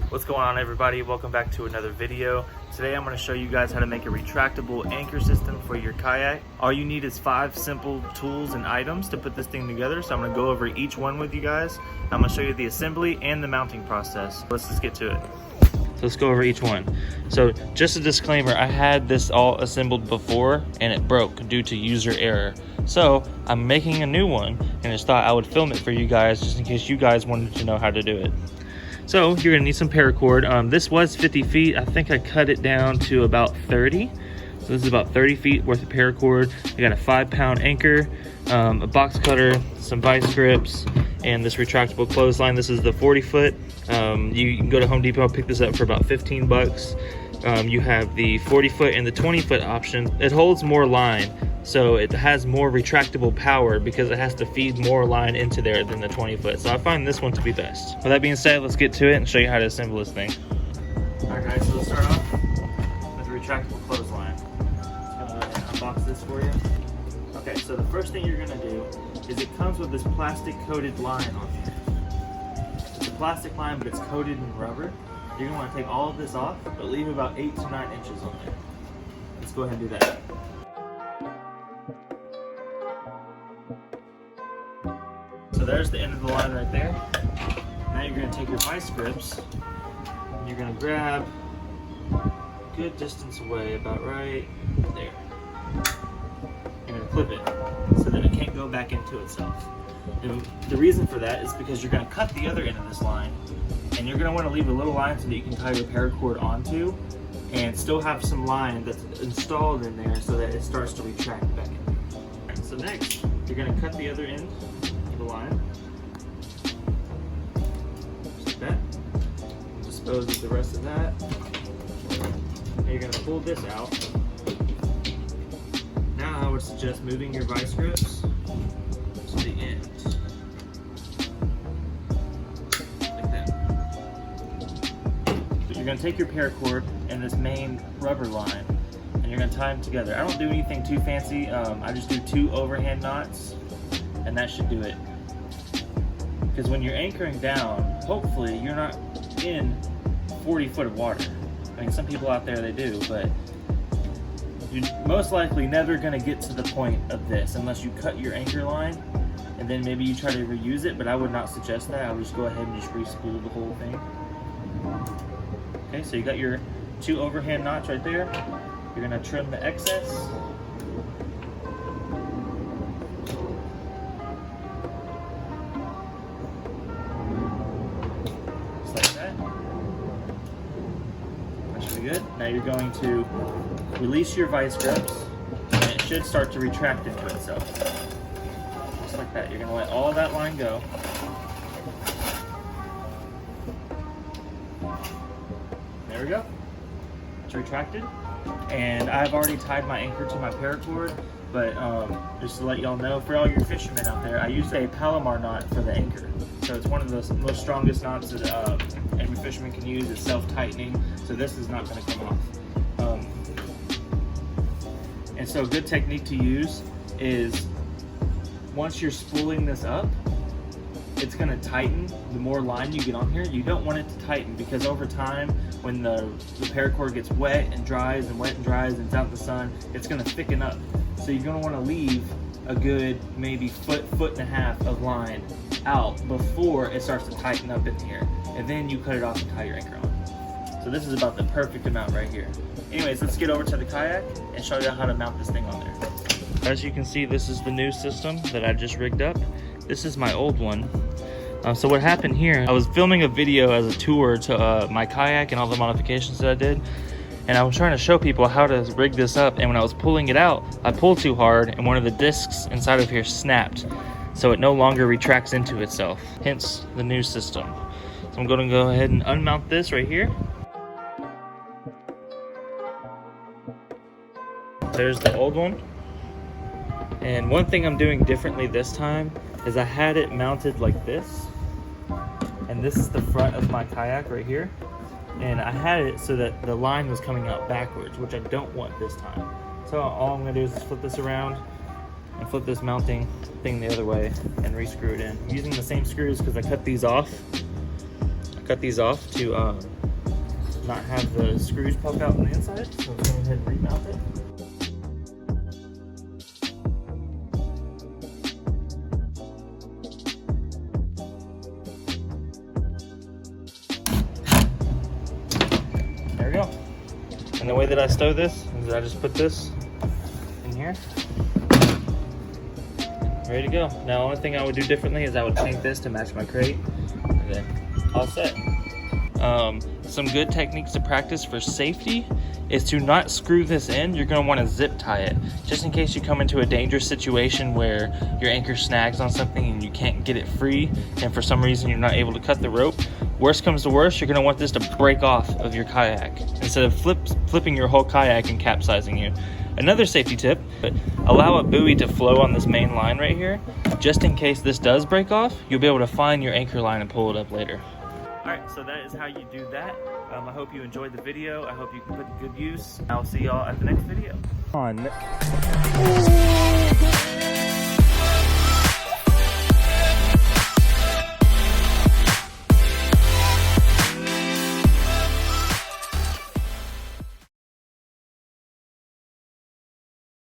What's going on, everybody? Welcome back to another video. Today I'm going to show you guys how to make a retractable anchor system for your kayak. All you need is 5 simple tools and items to put this thing together. So I'm going to go over each one with you guys. I'm going to show you the assembly and the mounting process. Let's just get to it. So let's go over each one. So just a disclaimer, I had this all assembled before and it broke due to user error. So I'm making a new one and just thought I would film it for you guys just in case you guys wanted to know how to do it. So you're gonna need some ParaCord. This was 50 feet. I think I cut it down to about 30. So this is about 30 feet worth of ParaCord. I got a 5-pound anchor, a box cutter, some Vise Grips, and this retractable clothesline. This is the 40 foot. You can go to Home Depot, pick this up for about 15 bucks. You have the 40 foot and the 20 foot option. It holds more line, so it has more retractable power because it has to feed more line into there than the 20 foot. So I find this one to be best. With that being said, let's get to it and show you how to assemble this thing. All right guys, so let's start off with the retractable clothesline. I'm gonna unbox this for you. Okay, so the first thing you're gonna do is it comes with this plastic coated line on here. It's a plastic line, but it's coated in rubber. You're gonna wanna take all of this off, but leave about 8 to 9 inches on there. Let's go ahead and do that. So there's the end of the line right there. Now you're gonna take your Vise Grips, and you're gonna grab a good distance away, about right there. You're gonna clip it, so that it can't go back into itself. And the reason for that is because you're gonna cut the other end of this line, and you're gonna wanna leave a little line so that you can tie your paracord onto, and still have some line that's installed in there so that it starts to retract back in. Right, so next, you're gonna cut the other end of the line, just like that. Dispose of the rest of that. Now you're gonna pull this out. Now I would suggest moving your Vise Grips to the end. Like that. So you're gonna take your paracord and this main rubber line and you're gonna tie them together. I don't do anything too fancy. I just do 2 overhand knots and that should do it. Because when you're anchoring down, hopefully you're not in 40 foot of water. I mean, some people out there, they do, but you're most likely never gonna get to the point of this unless you cut your anchor line and then maybe you try to reuse it, but I would not suggest that. I would just go ahead and just re-spool the whole thing. Okay, so you got your 2 overhand knots right there. You're gonna trim the excess. Just like that. That should be good. Now you're going to release your Vise Grips and it should start to retract into itself. Just like that. You're gonna let all of that line go. There we go. It's retracted. And I've already tied my anchor to my paracord, but just to let y'all know, for all your fishermen out there, I use a Palomar knot for the anchor. So it's one of the most strongest knots that every fisherman can use. It's self-tightening, so this is not going to come off. And so a good technique to use is once you're spooling this up, it's going to tighten the more line you get on here. You don't want it to tighten because over time, when the paracord gets wet and dries and it's out in the sun, it's going to thicken up. So you're going to want to leave a good maybe foot and a half of line out before it starts to tighten up in here. And then you cut it off and tie your anchor on. So this is about the perfect amount right here. Anyways, let's get over to the kayak and show you how to mount this thing on there. As you can see, this is the new system that I just rigged up. This is my old one. So what happened here, I was filming a video as a tour to my kayak and all the modifications that I did. And I was trying to show people how to rig this up. And when I was pulling it out, I pulled too hard and one of the discs inside of here snapped. So it no longer retracts into itself, hence the new system. So I'm gonna go ahead and unmount this right here. There's the old one. And one thing I'm doing differently this time is I had it mounted like this. And this is the front of my kayak right here. And I had it so that the line was coming out backwards, which I don't want this time. So all I'm gonna do is just flip this around and flip this mounting thing the other way and re-screw it in. I'm using the same screws because I cut these off. I cut these off to not have the screws poke out on the inside. So let's go ahead and remount it. There we go. And the way that I stow this is I just put this in here. Ready to go. Now, the only thing I would do differently is I would paint this to match my crate, and then all set. Some good techniques to practice for safety is to not screw this in. You're going to want to zip tie it, just in case you come into a dangerous situation where your anchor snags on something and you can't get it free, and for some reason you're not able to cut the rope. Worst comes to worst, you're going to want this to break off of your kayak instead of flipping your whole kayak and capsizing you. Another safety tip, allow a buoy to flow on this main line right here. Just in case this does break off, you'll be able to find your anchor line and pull it up later. Alright, so that is how you do that. I hope you enjoyed the video. I hope you can put it to good use. I'll see y'all at the next video.